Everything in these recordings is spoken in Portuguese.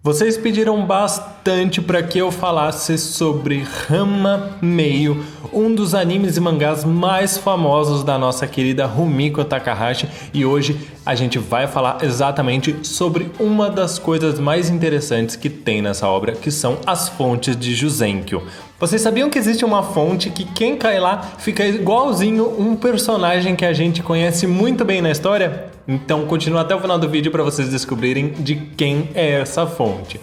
Vocês pediram bastante para que eu falasse sobre Ranma Meio, um dos animes e mangás mais famosos da nossa querida Rumiko Takahashi, e hoje a gente vai falar exatamente sobre uma das coisas mais interessantes que tem nessa obra, que são as fontes de Juzenkyo. Vocês sabiam que existe uma fonte que quem cai lá fica igualzinho um personagem que a gente conhece muito bem na história? Então continua até o final do vídeo para vocês descobrirem de quem é essa fonte.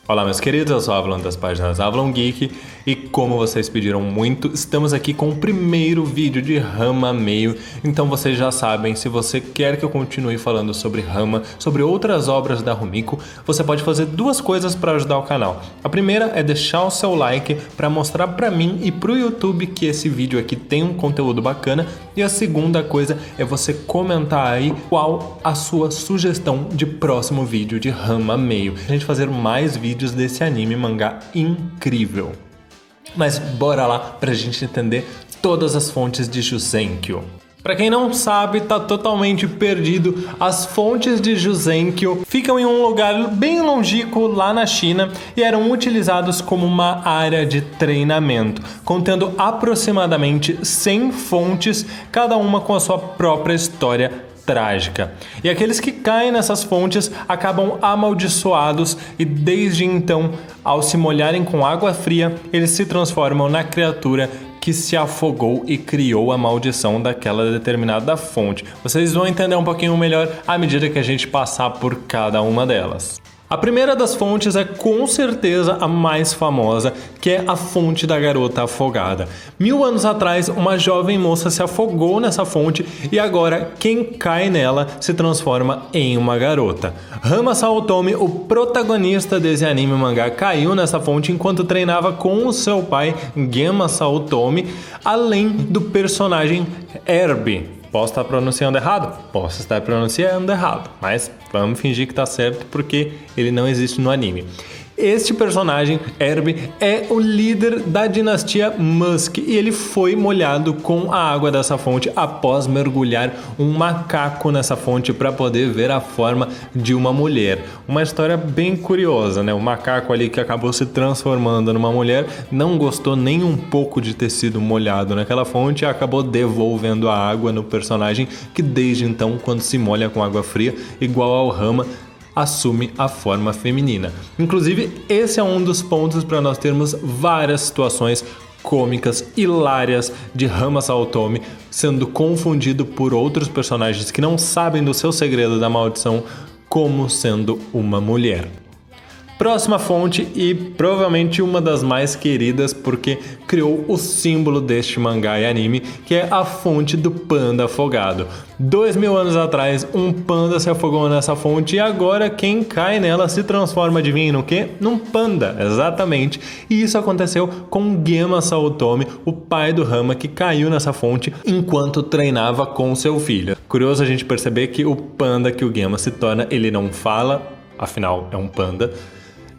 Olá meus queridos, eu sou o Avalon das páginas Avalon Geek e como vocês pediram muito, estamos aqui com o primeiro vídeo de Ranma Meio. Então vocês já sabem, se você quer que eu continue falando sobre Ranma, sobre outras obras da Rumiko, você pode fazer duas coisas para ajudar o canal. A primeira é deixar o seu like para mostrar para mim e para o YouTube que esse vídeo aqui tem um conteúdo bacana. E a segunda coisa é você comentar aí qual a sua sugestão de próximo vídeo de Ranma Meio. A gente fazer mais vídeos desse anime mangá incrível. Mas bora lá pra gente entender todas as fontes de Juzenkyo. Pra quem não sabe, tá totalmente perdido, as fontes de Juzenkyo ficam em um lugar bem longínquo lá na China e eram utilizados como uma área de treinamento, contendo aproximadamente 100 fontes, cada uma com a sua própria história trágica. E aqueles que caem nessas fontes acabam amaldiçoados e desde então, ao se molharem com água fria, eles se transformam na criatura que se afogou e criou a maldição daquela determinada fonte. Vocês vão entender um pouquinho melhor à medida que a gente passar por cada uma delas. A primeira das fontes é com certeza a mais famosa, que é a fonte da garota afogada. 1000 anos atrás, uma jovem moça se afogou nessa fonte e agora quem cai nela se transforma em uma garota. Ranma Saotome, o protagonista desse anime mangá, caiu nessa fonte enquanto treinava com o seu pai, Gema Saotome, além do personagem Erbe. Posso estar pronunciando errado? Posso estar pronunciando errado, mas vamos fingir que está certo porque ele não existe no anime. Este personagem, Erbe, é o líder da dinastia Musk e ele foi molhado com a água dessa fonte após mergulhar um macaco nessa fonte para poder ver a forma de uma mulher. Uma história bem curiosa, né? O macaco ali que acabou se transformando numa mulher não gostou nem um pouco de ter sido molhado naquela fonte e acabou devolvendo a água no personagem que desde então, quando se molha com água fria, igual ao Ranma, assume a forma feminina. Inclusive, esse é um dos pontos para nós termos várias situações cômicas, hilárias de Ranma Saotome sendo confundido por outros personagens que não sabem do seu segredo da maldição como sendo uma mulher. Próxima fonte e provavelmente uma das mais queridas porque criou o símbolo deste mangá e anime, que é a fonte do panda afogado. 2000 anos atrás, um panda se afogou nessa fonte e agora quem cai nela se transforma, adivinha no quê? Num panda, exatamente. E isso aconteceu com Gema Saotome, o pai do Ranma, que caiu nessa fonte enquanto treinava com seu filho. Curioso a gente perceber que o panda que o Gema se torna, ele não fala, afinal é um panda.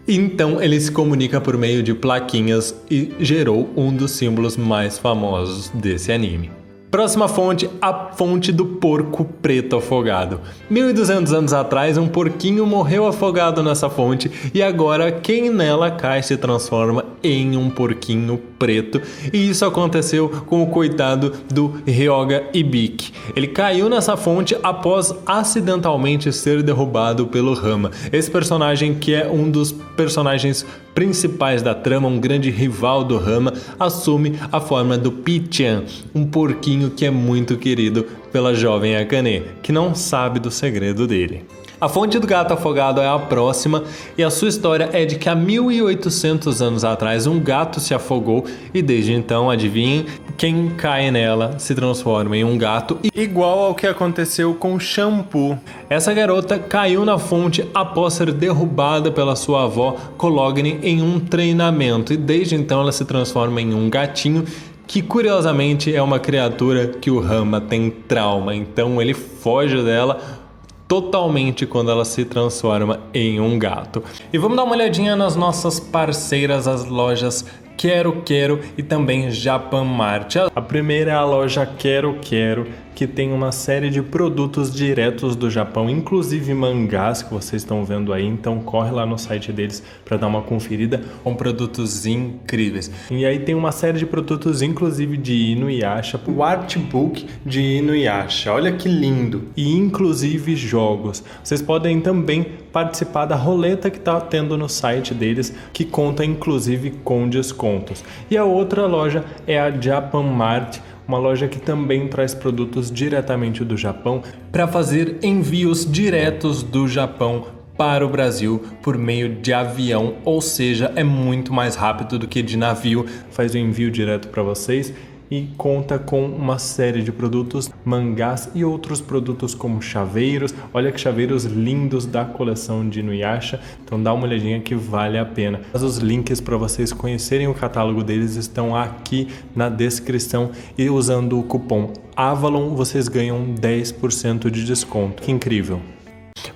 Então ele se comunica por meio de plaquinhas e gerou um dos símbolos mais famosos desse anime. Próxima fonte, a fonte do porco preto afogado. 1200 anos atrás, um porquinho morreu afogado nessa fonte e agora quem nela cai se transforma em um porquinho preto. E isso aconteceu com o coitado do Ryoga Ibiki. Ele caiu nessa fonte após acidentalmente ser derrubado pelo Ranma. Esse personagem, que é um dos personagens principais da trama, um grande rival do Ranma, assume a forma do Pichan, um porquinho que é muito querido pela jovem Akane, que não sabe do segredo dele. A fonte do gato afogado é a próxima e a sua história é de que há 1800 anos atrás um gato se afogou e desde então, adivinhem, quem cai nela se transforma em um gato, igual ao que aconteceu com Shampoo. Essa garota caiu na fonte após ser derrubada pela sua avó Cologne em um treinamento e desde então ela se transforma em um gatinho que curiosamente é uma criatura que o Ranma tem trauma, então ele foge dela totalmente quando ela se transforma em um gato. E vamos dar uma olhadinha nas nossas parceiras, as lojas Quero Quero e também Japan Mart. A primeira é a loja Quero Quero, que tem uma série de produtos diretos do Japão, inclusive mangás que vocês estão vendo aí, então corre lá no site deles para dar uma conferida, com produtos incríveis. E aí tem uma série de produtos, inclusive de Inuyasha, o artbook de Inuyasha, olha que lindo, e inclusive jogos. Vocês podem também participar da roleta que está tendo no site deles, que conta inclusive com descontos. E a outra loja é a Japan Mart, uma loja que também traz produtos diretamente do Japão para fazer envios diretos do Japão para o Brasil por meio de avião, ou seja, é muito mais rápido do que de navio, faz o envio direto para vocês. E conta com uma série de produtos, mangás e outros produtos como chaveiros. Olha que chaveiros lindos da coleção de Inuyasha, então dá uma olhadinha que vale a pena. Mas os links para vocês conhecerem o catálogo deles estão aqui na descrição, e usando o cupom AVALON vocês ganham 10% de desconto. Que incrível!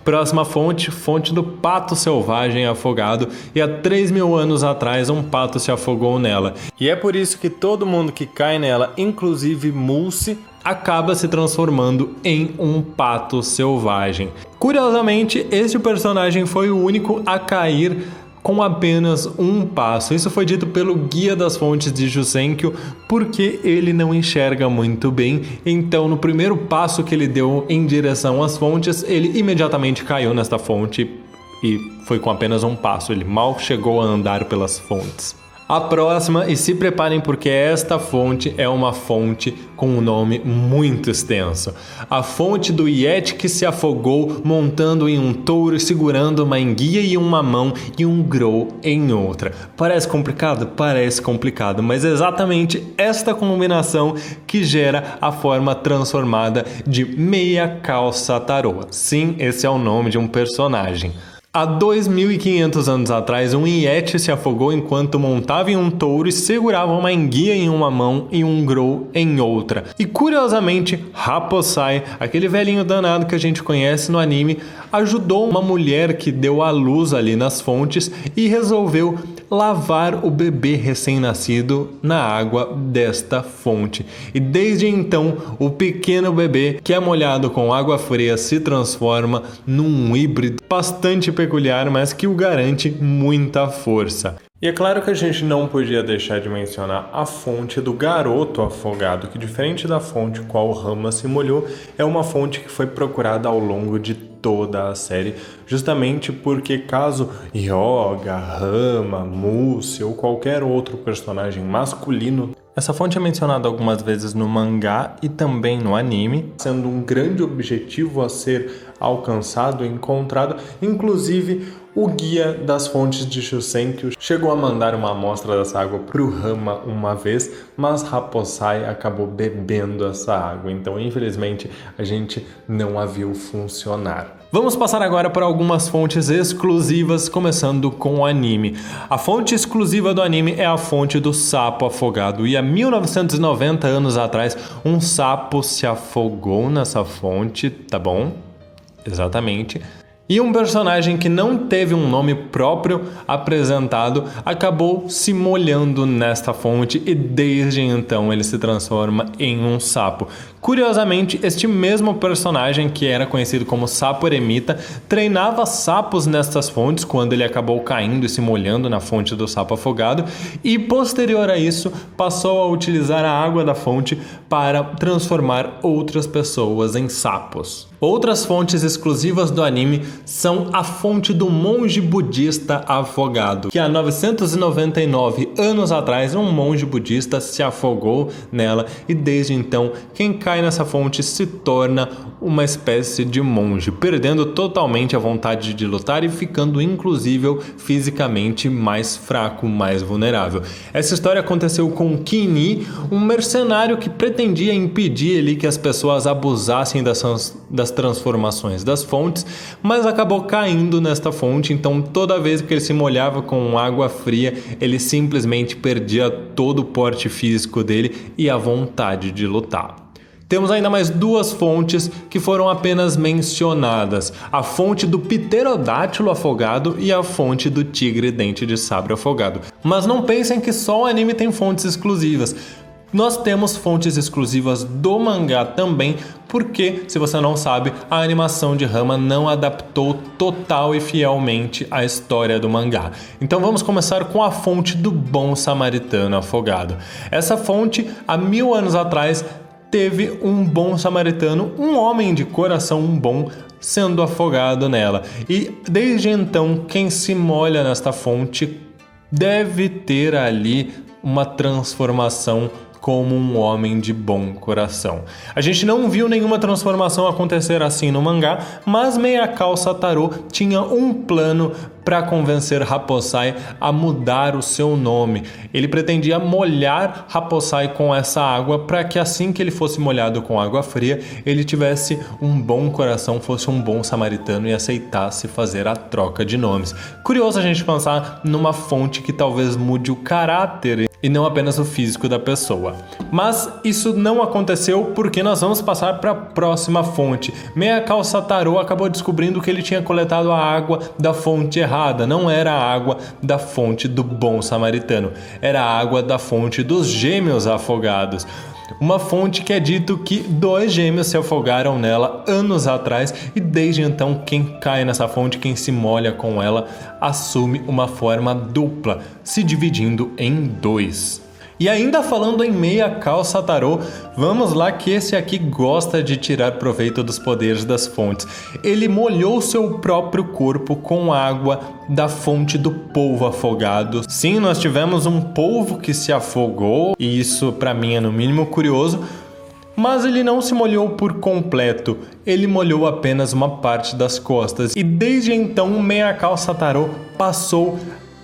Próxima fonte, fonte do pato selvagem afogado, e há 3.000 anos atrás um pato se afogou nela. E é por isso que todo mundo que cai nela, inclusive Mulce, acaba se transformando em um pato selvagem. Curiosamente, este personagem foi o único a cair com apenas um passo. Isso foi dito pelo guia das fontes de Jusenkyo, porque ele não enxerga muito bem, então no primeiro passo que ele deu em direção às fontes, ele imediatamente caiu nesta fonte e foi com apenas um passo, ele mal chegou a andar pelas fontes. A próxima, e se preparem porque esta fonte é uma fonte com um nome muito extenso. A fonte do Yeti que se afogou montando em um touro e segurando uma enguia em uma mão e um Grou em outra. Parece complicado? Parece complicado, mas é exatamente esta combinação que gera a forma transformada de Meia Calça Taroa. Sim, esse é o nome de um personagem. Há 2.500 anos atrás, um Yeti se afogou enquanto montava em um touro e segurava uma enguia em uma mão e um Grou em outra. E curiosamente, Raposai, aquele velhinho danado que a gente conhece no anime, ajudou uma mulher que deu à luz ali nas fontes e resolveu lavar o bebê recém-nascido na água desta fonte. E desde então, o pequeno bebê que é molhado com água fria se transforma num híbrido bastante peculiar, mas que o garante muita força. E é claro que a gente não podia deixar de mencionar a fonte do garoto afogado, que diferente da fonte qual Rama se molhou, é uma fonte que foi procurada ao longo de toda a série, justamente porque caso Hyoga, Rama, Mulce ou qualquer outro personagem masculino, essa fonte é mencionada algumas vezes no mangá e também no anime, sendo um grande objetivo a ser alcançado e encontrado. Inclusive, o guia das fontes de Jusenkyo chegou a mandar uma amostra dessa água para o Rama uma vez, mas Raposai acabou bebendo essa água, então infelizmente a gente não a viu funcionar. Vamos passar agora para algumas fontes exclusivas, começando com o anime. A fonte exclusiva do anime é a fonte do sapo afogado, e há 1990 anos atrás um sapo se afogou nessa fonte, tá bom? Exatamente. E um personagem que não teve um nome próprio apresentado acabou se molhando nesta fonte e desde então ele se transforma em um sapo. Curiosamente, este mesmo personagem, que era conhecido como Sapo Eremita, treinava sapos nestas fontes quando ele acabou caindo e se molhando na fonte do sapo afogado, e posterior a isso passou a utilizar a água da fonte para transformar outras pessoas em sapos. Outras fontes exclusivas do anime são a fonte do monge budista afogado, que há 999 anos atrás um monge budista se afogou nela e desde então quem cai nessa fonte se torna uma espécie de monge, perdendo totalmente a vontade de lutar e ficando inclusive fisicamente mais fraco, mais vulnerável. Essa história aconteceu com Kini, um mercenário que pretendia impedir ali que as pessoas abusassem das transformações das fontes, mas acabou caindo nesta fonte, então toda vez que ele se molhava com água fria, ele simplesmente perdia todo o porte físico dele e a vontade de lutar. Temos ainda mais duas fontes que foram apenas mencionadas: a fonte do pterodátilo afogado e a fonte do tigre dente de sabre afogado. Mas não pensem que só o anime tem fontes exclusivas. Nós temos fontes exclusivas do mangá também, porque, se você não sabe, a animação de Ranma não adaptou total e fielmente a história do mangá. Então vamos começar com a fonte do Bom Samaritano Afogado. Essa fonte, há 1000 anos atrás, teve um bom samaritano, um homem de coração bom, sendo afogado nela. E desde então, quem se molha nesta fonte deve ter ali uma transformação como um homem de bom coração. A gente não viu nenhuma transformação acontecer assim no mangá, mas Meia-Kal Sataru tinha um plano para convencer Raposai a mudar o seu nome. Ele pretendia molhar Raposai com essa água para que assim que ele fosse molhado com água fria, ele tivesse um bom coração, fosse um bom samaritano e aceitasse fazer a troca de nomes. Curioso a gente pensar numa fonte que talvez mude o caráter e não apenas o físico da pessoa. Mas isso não aconteceu porque nós vamos passar para a próxima fonte. Meia-Kal Sataru acabou descobrindo que ele tinha coletado a água da fonte errada. Não era a água da fonte do Bom Samaritano, era a água da fonte dos gêmeos afogados. Uma fonte que é dito que 2 gêmeos se afogaram nela anos atrás e desde então quem cai nessa fonte, quem se molha com ela, assume uma forma dupla, se dividindo em 2. E ainda falando em Meia-Kal Sataru, vamos lá que esse aqui gosta de tirar proveito dos poderes das fontes. Ele molhou seu próprio corpo com água da fonte do polvo afogado. Sim, nós tivemos um polvo que se afogou, e isso para mim é no mínimo curioso, mas ele não se molhou por completo, ele molhou apenas uma parte das costas. E desde então Meia-Kal Sataru passou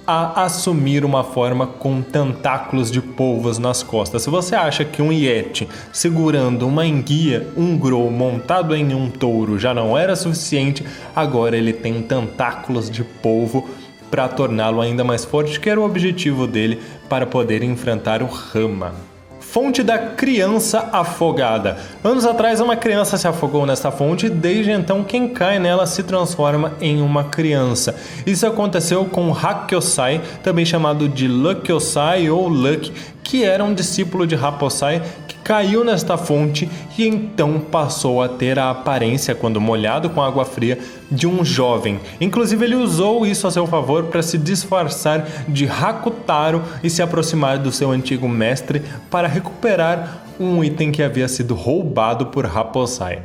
a assumir uma forma com tentáculos de polvos nas costas. Se você acha que um Yeti segurando uma enguia, um Grou montado em um touro já não era suficiente, agora ele tem tentáculos de polvo para torná-lo ainda mais forte, que era o objetivo dele para poder enfrentar o Ranma. Fonte da criança afogada. Anos atrás uma criança se afogou nesta fonte e desde então quem cai nela se transforma em uma criança. Isso aconteceu com Hakyosai, também chamado de Lukyosai ou Lucky, que era um discípulo de Raposai que caiu nesta fonte e então passou a ter a aparência, quando molhado com água fria, de um jovem. Inclusive ele usou isso a seu favor para se disfarçar de Hakutaro e se aproximar do seu antigo mestre para recuperar um item que havia sido roubado por Raposai.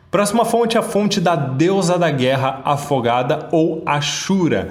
Próxima fonte é a fonte da deusa da guerra afogada ou Ashura.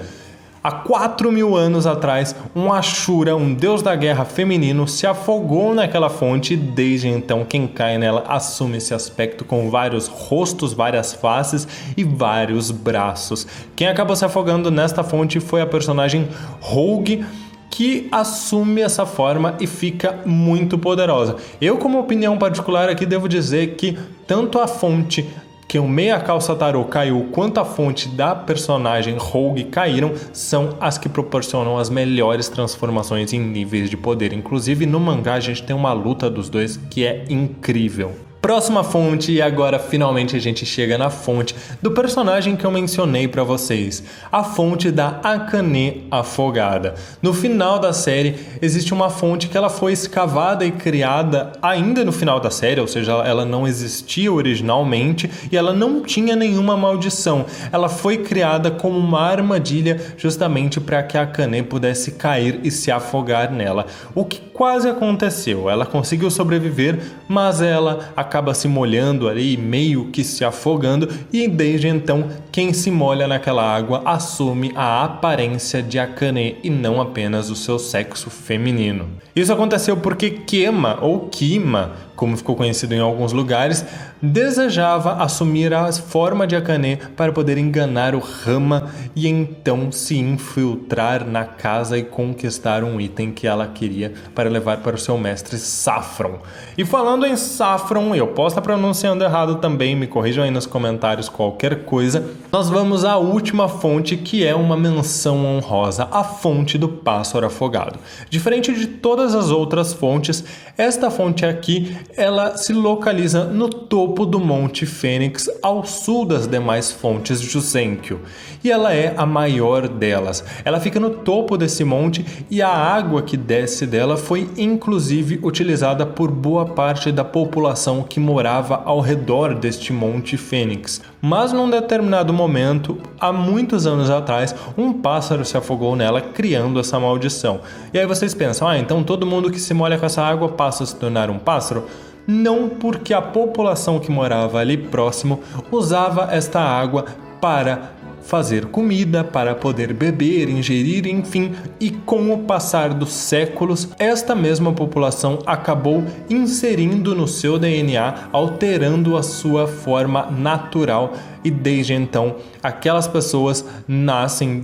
Há 4.000 anos atrás, um Ashura, um deus da guerra feminino, se afogou naquela fonte e desde então quem cai nela assume esse aspecto com vários rostos, várias faces e vários braços. Quem acabou se afogando nesta fonte foi a personagem Rogue, que assume essa forma e fica muito poderosa. Eu, como opinião particular aqui, devo dizer que tanto a fonte que o Meia-Kal Sataru caiu quanto a fonte da personagem Rogue caíram são as que proporcionam as melhores transformações em níveis de poder. Inclusive no mangá a gente tem uma luta dos dois que é incrível. Próxima fonte, e agora finalmente a gente chega na fonte do personagem que eu mencionei para vocês, a fonte da Akane afogada. No final da série existe uma fonte que ela foi escavada e criada ainda no final da série, ou seja, ela não existia originalmente e ela não tinha nenhuma maldição. Ela foi criada como uma armadilha justamente para que a Akane pudesse cair e se afogar nela. O que quase aconteceu, ela conseguiu sobreviver, mas ela acaba se molhando ali, meio que se afogando, e desde então quem se molha naquela água assume a aparência de Akane e não apenas o seu sexo feminino. Isso aconteceu porque Kema, ou Kima, como ficou conhecido em alguns lugares, desejava assumir a forma de Akane para poder enganar o Ranma e então se infiltrar na casa e conquistar um item que ela queria para levar para o seu mestre Saffron. E falando em Saffron, eu posso estar pronunciando errado também, me corrijam aí nos comentários qualquer coisa. Nós vamos à última fonte, que é uma menção honrosa, a fonte do pássaro afogado. Diferente de todas as outras fontes, esta fonte aqui ela se localiza no topo do Monte Fênix, ao sul das demais fontes de Jusenkyo, e ela é a maior delas. Ela fica no topo desse monte e a água que desce dela foi inclusive utilizada por boa parte da população que morava ao redor deste Monte Fênix. Mas num determinado momento, há muitos anos atrás, um pássaro se afogou nela, criando essa maldição. E aí vocês pensam, então todo mundo que se molha com essa água passa a se tornar um pássaro? Não, porque a população que morava ali próximo usava esta água para fazer comida, para poder beber, ingerir, enfim, e com o passar dos séculos, esta mesma população acabou inserindo no seu DNA, alterando a sua forma natural, e desde então aquelas pessoas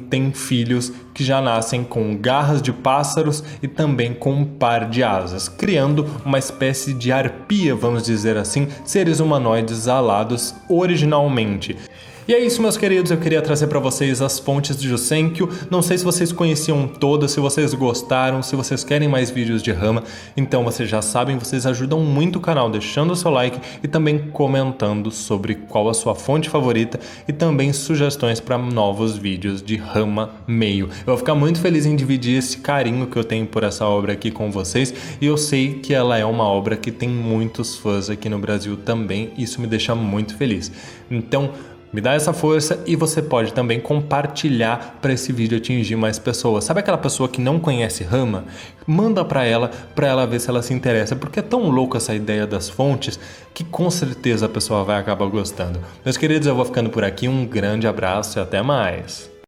têm filhos que já nascem com garras de pássaros e também com um par de asas, criando uma espécie de arpia, vamos dizer assim, seres humanoides alados originalmente. E é isso, meus queridos, eu queria trazer para vocês as fontes de Jusenkyo. Não sei se vocês conheciam todas, se vocês gostaram, se vocês querem mais vídeos de Rama, então vocês já sabem, vocês ajudam muito o canal deixando o seu like e também comentando sobre qual a sua fonte favorita e também sugestões para novos vídeos de Rama Meio. Eu vou ficar muito feliz em dividir esse carinho que eu tenho por essa obra aqui com vocês, e eu sei que ela é uma obra que tem muitos fãs aqui no Brasil também, isso me deixa muito feliz. Então, me dá essa força e você pode também compartilhar para esse vídeo atingir mais pessoas. Sabe aquela pessoa que não conhece Rama? Manda para ela ver se ela se interessa, porque é tão louco essa ideia das fontes que com certeza a pessoa vai acabar gostando. Meus queridos, eu vou ficando por aqui, um grande abraço e até mais!